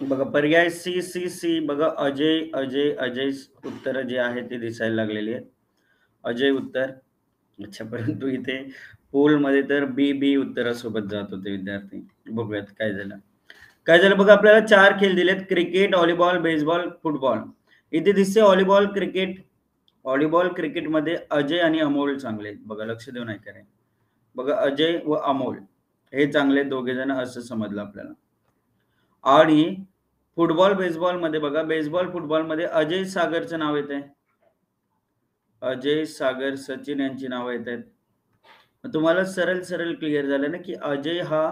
बघा पर्याय सी सी सी. बघा अजय अजय अजय उत्तर जे आहे ते दिसायला लागलेली आहेत. अजय उत्तर. अच्छा, परंतु इथे पोलमध्ये तर बी बी उत्तरासोबत जात होते विद्यार्थी. बघूयात काय झालं. काय झालं बघा, आपल्याला 4 खेळ दिलेत: क्रिकेट, व्हॉलीबॉल, बेसबॉल, फुटबॉल. इथे दिसते व्हॉलीबॉल, क्रिकेट. व्हॉलीबॉल, क्रिकेटमध्ये अजय आणि अमोल चांगले आहेत. बघा लक्ष देऊन ऐका रे. बघा अजय व अमोल हे चांगले दोघे जण असं समजलं आपल्याला. आणि फुटबॉल, बेसबॉलमध्ये बघा, बेसबॉल, फुटबॉलमध्ये अजय सागरचं नाव येतंय. अजय, सागर, सचिन यांची नावं येतायत. मग तुम्हाला सरळ क्लिअर झालं ना, की अजय हा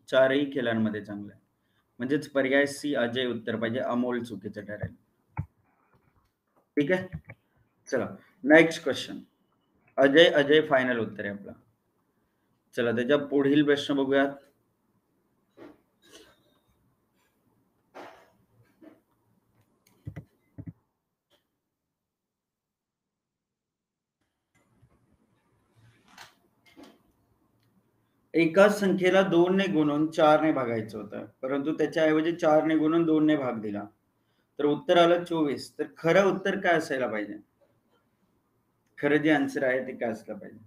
4ही खेळांमध्ये चांगला आहे. म्हणजेच पर्याय सी अजय उत्तर पाहिजे. अमोल चुकीचं ठरेल. ठीक आहे. चला next question. Ajay Ajay final उत्तर आहे आपलं. चला त्याच्या पुढील प्रश्न बघूयात. एका संख्येला 2 ने गुणून 4 ने भागायचं होतं, परंतु त्याच्याऐवजी 4 ने गुणून 2 ने भाग दिला. तर उत्तर आलं 24. तर खरं उत्तर काय असायला पाहिजे? खरं जे आन्सर आहे ते काय असलं पाहिजे?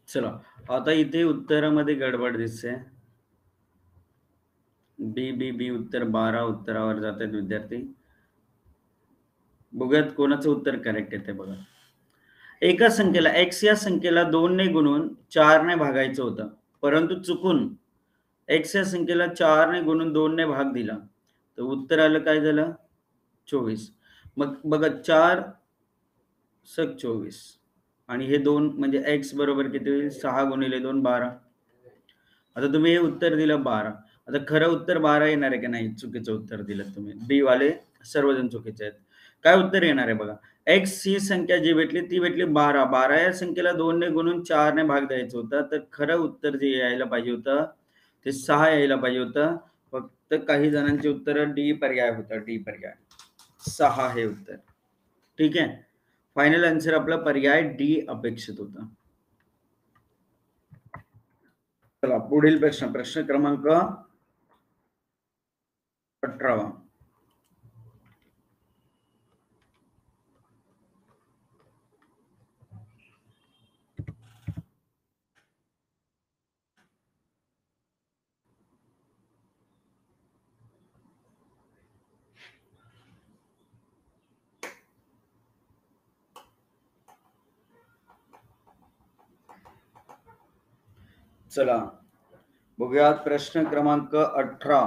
चला आता इथे उत्तरामध्ये गडबड दिसते. बी बी बी उत्तर 12 उत्तरावर जात आहेत विद्यार्थी. बघूयात कोणाचं उत्तर करेक्ट येते बघा. एका संख्येला x या संख्येला 2 ने गुणून 4 ने भागायचं होतं, परंतु चुकून x या संख्येला 4 ने गुणून 2 ने भाग दिला. तर उत्तर आलं काय झालं? 24. मग बघा 4 सक 24 आणि हे 2 म्हणजे x बरोबर किती होईल? 6 गुणिले 2 12. आता तुम्ही हे उत्तर दिलं 12. आता खरं उत्तर 12 येणार आहे की नाही? चुकीचं उत्तर दिलं तुम्ही. बी वाले सर्वजण चुकीचे आहेत. काय उत्तर येणार आहे बघा. x ही संख्या जी भेटली ती भेटली 12. 12 या संख्येला 2 ने गुणून 4 ने भाग द्यायचं होतं. तर खरं उत्तर जे यायला पाहिजे होतं ते 6 यायला पाहिजे होतं. फक्त काही जणांची उत्तर डी पर्याय होतं. डी पर्याय. 6 हे उत्तर. ठीक आहे. फायनल आन्सर आपला पर्याय डी अपेक्षित होता. चला पुढील प्रश्न. प्रश्न क्रमांक 18. चला बघूयात प्रश्न क्रमांक 18.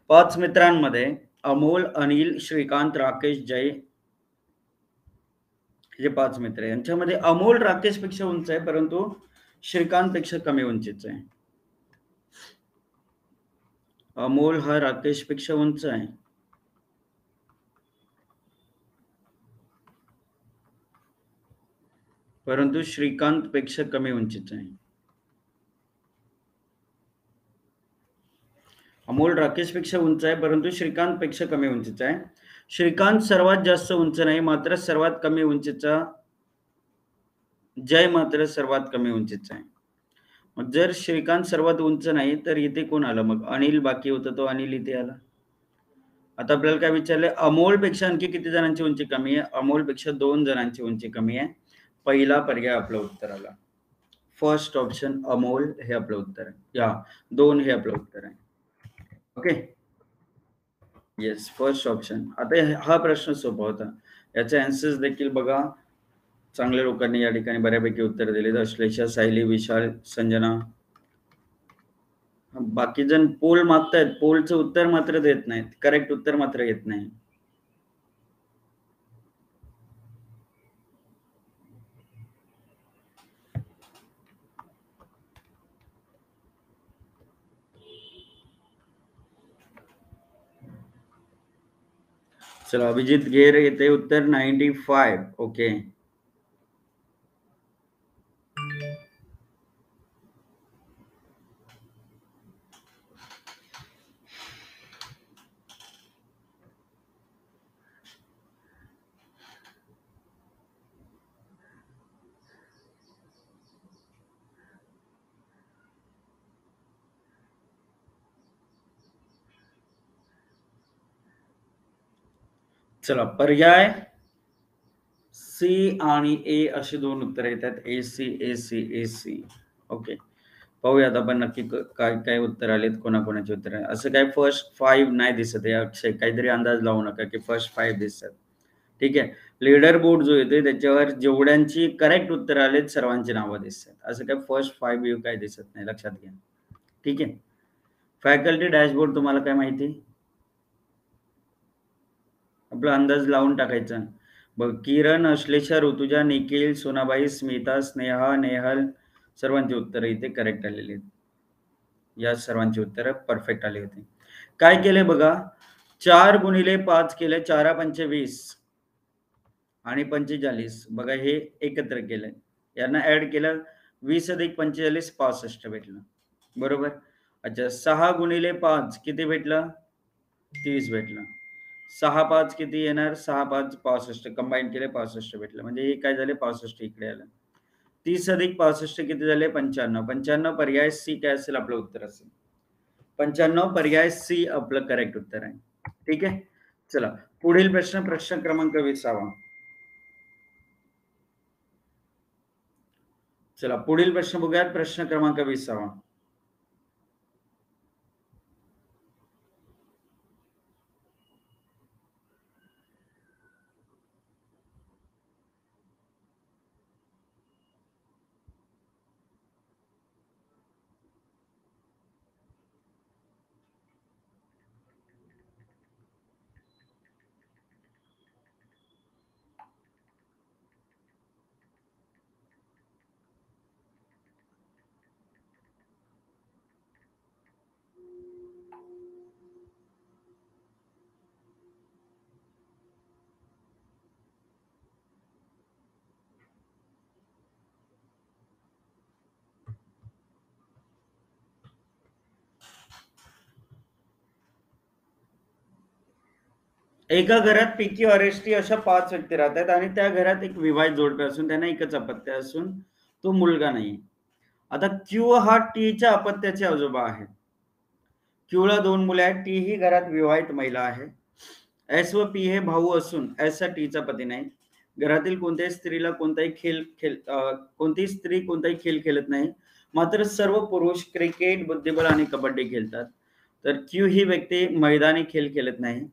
5 मित्रांमध्ये अमोल, अनिल, श्रीकांत, राकेश, जय हे 5 मित्र आहे. यांच्यामध्ये अमोल राकेश पेक्षा उंच आहे, परंतु श्रीकांत पेक्षा कमी उंचीचा आहे. अमोल हा राकेश पेक्षा उंच आहे, परंतु श्रीकांत पेक्षा कमी उंचीचा आहे. अमोल राकेश पेक्षा उंच आहे, परंतु श्रीकांत पेक्षा कमी उंचीचा आहे. श्रीकांत सर्वात जास्त उंच नाही, मात्र सर्वात कमी उंचीचा जय मात्र सर्वात कमी उंचीचा आहे. मग जर श्रीकांत सर्वात उंच नाही तर इथे कोण आलं? मग अनिल बाकी होता, तो अनिल इथे आला. आता आपल्याला काय विचारलंय? अमोल पेक्षा आणखी किती जणांची उंची कमी आहे? अमोल पेक्षा 2 जणांची उंची कमी आहे. पहिला पर्याय आपलं उत्तर आला. फर्स्ट ऑप्शन अमोल हे आपलं उत्तर आहे. या 2 हे आपलं उत्तर आहे. Okay, yes, first option. आता हा प्रश्न सोपा होता. याचे आन्सर्स देखील बघा. चांगल्या लोकांनी या ठिकाणी बऱ्यापैकी उत्तर दिले. अश्लेषा, सायली, विशाल, संजना. बाकी जण पोल मागतायत, पोलचं उत्तर मात्र देत नाहीत, करेक्ट उत्तर मात्र येत नाही. चला, अभिजित घेर येते उत्तर 95. ओके, चला पर्याय सी आणि ए अशी 2 उत्तर येतात. AC, AC, AC. ओके, पाहूयात आपण नक्की काय काय उत्तर आलेत, कोणाकोणाचे उत्तर आहे. असं काय फर्स्ट 5 नाही दिसत आहे अक्षय, काहीतरी अंदाज लावू नका की फर्स्ट 5 दिसतात. ठीक आहे, लीडर बोर्ड जो येतोय त्याच्यावर जेवढ्यांची करेक्ट उत्तर आलेत सर्वांची नावं दिसतात. असं काय फर्स्ट 5 व्यू काय दिसत नाही, लक्षात घ्या. ठीक आहे, फॅकल्टी डॅशबोर्ड तुम्हाला काय माहिती? आपला अंदाज लावून टाकायचा. बघ, किरण, अश्लेषा, ऋतुजा, निखिल, सोनाबाई, स्मिता, स्नेहा, नेहल सर्वांची उत्तरं इथे करेक्ट आलेली आहेत. या सर्वांची उत्तरं परफेक्ट आली होती. काय केले बघा, 4 गुणिले 5 केले, 4 पंचे 20 आणि 45. बघा हे एकत्र केलंय, यांना ऍड केलं, 20 अधिक 45 65 भेटलं. बरोबर. अच्छा, 6 गुणिले 5 किती भेटलं? 30 भेटलं. 6 5 किती येणार? 6 5 65, कंबाईन केले 65 भेटलं. म्हणजे हे काय झाले? 65 इकडे आलं. 30 अधिक 65 किती झाले? 95. 95 पर्याय सी काय असेल आपलं उत्तर असेल. 95 पर्याय सी आपलं करेक्ट उत्तर आहे. ठीक आहे, चला पुढील प्रश्न, प्रश्न क्रमांक 20. चला पुढील प्रश्न बघूयात, प्रश्न क्रमांक 20. एका घरात पैकी और एस अशा 5 व्यक्ती राहतात आणि त्या घरात एक विवाहित जोडपे असून त्यांना एकच अपत्य असून तो मुलगा नाही. आता क्यू हा टीच्या अपत्याचे आजोबा आहे. क्यूला 2 मुले आहेत, टी ही घरात विवाहित महिला आहे. एस व पी हे भाऊ असून एस हा टीचा पती नाही. घरातील कोणत्याही स्त्रीला कोणतीही स्त्री कोणताही खेळ खेळत नाही, मात्र सर्व पुरुष क्रिकेट, बुद्धिबळ आणि कबड्डी खेळतात. तर क्यू ही व्यक्ती मैदानी खेळ खेळत नाही.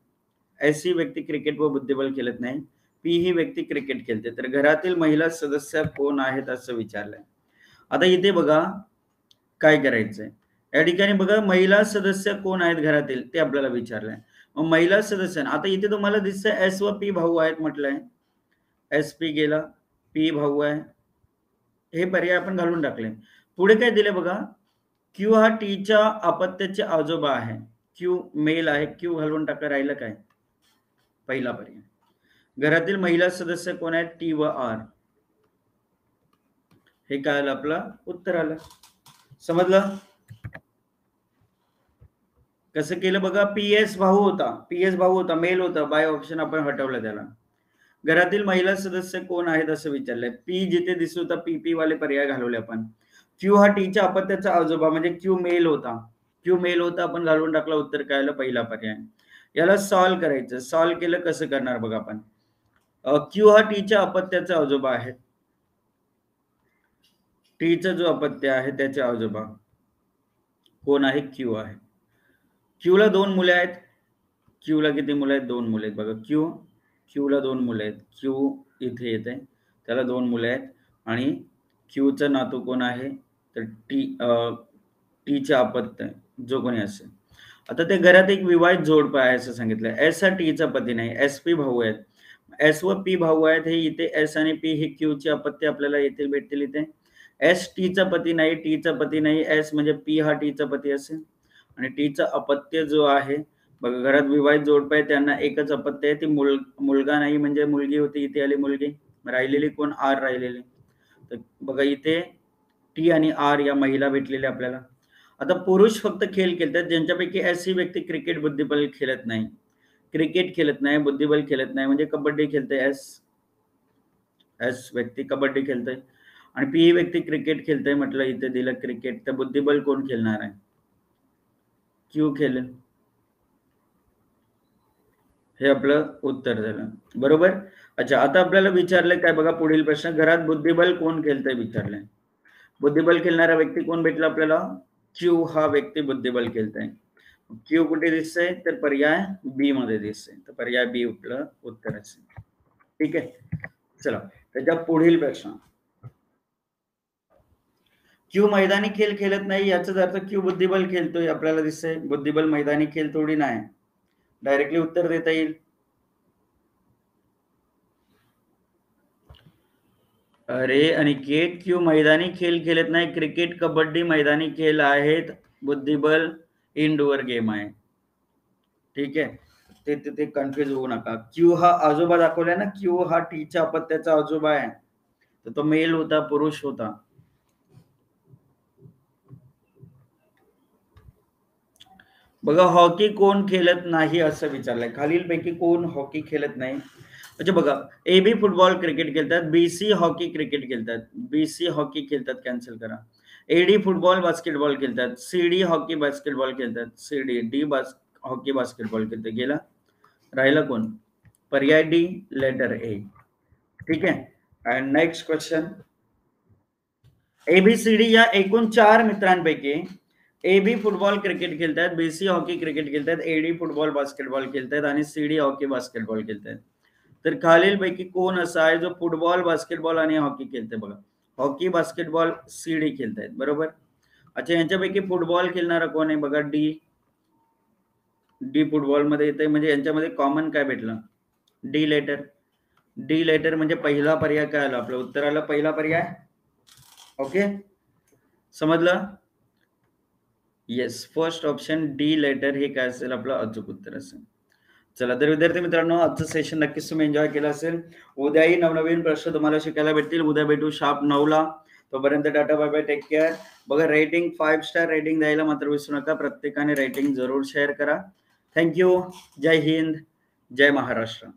एस ही व्यक्ती क्रिकेट व बुद्धिबळ खेळत नाही. पी ही व्यक्ती क्रिकेट खेळते. तर घरातील महिला सदस्य कोण आहेत असं विचारलंय. आता इथे बघा, काय करायचंय? या ठिकाणी बघा महिला सदस्य कोण आहेत घरातील ते आपल्याला विचारलंय. मग महिला सदस्य आता इथे तुम्हाला दिसतंय एस व पी भाऊ आहेत म्हटलंय. एस पी गेला, पी भाऊ आहे. हे पर्याय आपण घालून टाकले. पुढे काय दिले बघा, क्यू हा टीच्या अपत्याचे आजोबा आहे. क्यू मेल आहे. क्यू घालून टाका. राहिलं काय? पहिला पर्याय. घरातील महिला सदस्य कोण आहेत? टी व आर. हे काय आलं? आपलं उत्तर आलं. समजलं? कसं केलं बघा, पीएस भाऊ होता, मेल होता, बाय ऑप्शन आपण हटवलं त्याला. घरातील महिला सदस्य कोण आहेत असं विचारलंय. पी जिथे दिसत होता पीपी वाले पर्याय घालवले आपण. क्यू हा टीच्या अपत्याचा आजोबा म्हणजे क्यू मेल होता, आपण घालून टाकला. उत्तर काय आलं? पहिला पर्याय. याला सॉल्व करायचं. सॉल्व केलं कसं करणार बघा आपण. क्यू हा टीच्या अपत्याचा आजोबा आहे. टीचा जो अपत्य आहे त्याचे आजोबा कोण आहे? क्यू आहे. क्यूला 2 मुले आहेत. क्यूला किती मुले आहेत? 2 मुले आहेत बघा. क्यूला 2 मुले आहेत. क्यू इथे येते, त्याला 2 मुले आहेत आणि क्यूचा नातू कोण आहे? तर टीचा अपत्य जो कोणी असेल. आता त्या घरात एक विवाहित जोडपं आहे असं सांगितलं. एस हा टीचा पती नाही. एस पी भाऊ आहेत. एस व पी भाऊ आहेत. हे इथे एस आणि पी हे क्यूचे अपत्य आपल्याला येतील भेटतील इथे. एस टीचा पती नाही. एस म्हणजे पी हा टीचा पती असेल आणि टीचा अपत्य जो आहे बघा, घरात विवाहित जोडपं आहे, त्यांना एकच अपत्य आहे. ती मुलगा नाही म्हणजे मुलगी होती, इथे आली मुलगी. राहिलेली कोण? आर राहिलेली. तर बघा इथे टी आणि आर या महिला भेटलेल्या आपल्याला. आता पुरुष फक्त खेळ खेळतात, ज्यांच्यापैकी एस ही व्यक्ती क्रिकेट बुद्धिबळ खेळत नाही. बुद्धिबळ खेळत नाही म्हणजे कबड्डी खेळते. एस व्यक्ती कबड्डी खेळते आणि पी ही व्यक्ती क्रिकेट खेळते. म्हटलं इथे दिलं क्रिकेट, तर बुद्धिबळ कोण खेळणार आहे? क्यू खेळेल. हे आपलं उत्तर झालं. बरोबर. अच्छा, आता आपल्याला विचारलंय काय बघा, पुढील प्रश्न. घरात बुद्धिबळ कोण खेळतंय विचारलंय. बुद्धिबळ खेळणारा व्यक्ती कोण भेटला आपल्याला? क्यू हा व्यक्ती बुद्धिबळ खेळतोय. क्यू कुठे दिसतंय? तर पर्याय बी मध्ये दिसतंय. तर पर्याय बी आपलं उत्तर असेल. ठीक आहे. चला त्याच्या पुढील प्रश्न. क्यू मैदानी खेळ खेळत नाही याचाच अर्थ क्यू बुद्धिबळ खेळतोय आपल्याला दिसतंय. बुद्धिबळ मैदानी खेळ थोडी नाही. डायरेक्टली उत्तर देता येईल. अरे अनिकेत, क्यू मैदानी खेळ खेळत नाही. क्रिकेट कबड्डी मैदानी खेळ आहेत. बुद्धिबळ इनडोअर गेम आहे. ठीक आहे. ते कन्फ्युज होऊ नका. क्यू हा आजोबा दाखवलाय ना, क्यू हा टीच्या अपत्याचा आजोबा आहे. तर तो मेल होता, पुरुष होता. बघा, हॉकी कोण खेळत नाही असं विचारलंय. खालीलपैकी कोण हॉकी खेळत नाही? म्हणजे बघा, एबी फुटबॉल क्रिकेट खेळतात, बीसी हॉकी क्रिकेट खेळतात, बीसी हॉकी खेळतात, कॅन्सल करा. एडी फुटबॉल बास्केटबॉल खेळतात, सीडी हॉकी बास्केटबॉल खेळतात, सीडी डी हॉकी बास्केटबॉल खेळतात. गेला. राहिला कोण? पर्याय डी, लेटर ए. ठीक आहे. And next question. एबीसीडी या एकूण 4 मित्रांपैकी एबी फुटबॉल क्रिकेट खेळतात, बीसी हॉकी क्रिकेट खेळतात, एडी फुटबॉल बास्केटबॉल खेळतात आणि सीडी हॉकी बास्केटबॉल खेळतात. तर खालीलपैकी कोण असा आहे जो फुटबॉल, बास्केटबॉल आणि हॉकी खेळते? बघा, हॉकी, बास्केटबॉल, सीडी खेळतायत. बरोबर. अच्छा, यांच्यापैकी फुटबॉल खेळणारा कोण आहे? बघा, डी. डी फुटबॉल मध्ये येते म्हणजे यांच्यामध्ये कॉमन काय भेटलं? D letter. डी लेटर म्हणजे पहिला पर्याय काय आला? आपलं उत्तर आलं पहिला पर्याय. ओके, समजलं? Yes, first option D letter हे काय असेल? आपलं अचूक उत्तर असेल. चला तर विद्यार्थी मित्रांनो, आजचं सेशन नक्कीच तुम्ही एन्जॉय केलं असेल. उद्याही नवनवीन प्रश्न तुम्हाला शिकायला भेटतील. उद्या भेटू शार्प 9ला. तोपर्यंत tata, bye bye, take care. बघा, रेटिंग 5 स्टार रेटिंग द्यायला मात्र विसरू नका. प्रत्येकाने रेटिंग जरूर शेअर करा. थँक्यू. जय हिंद, जय महाराष्ट्र.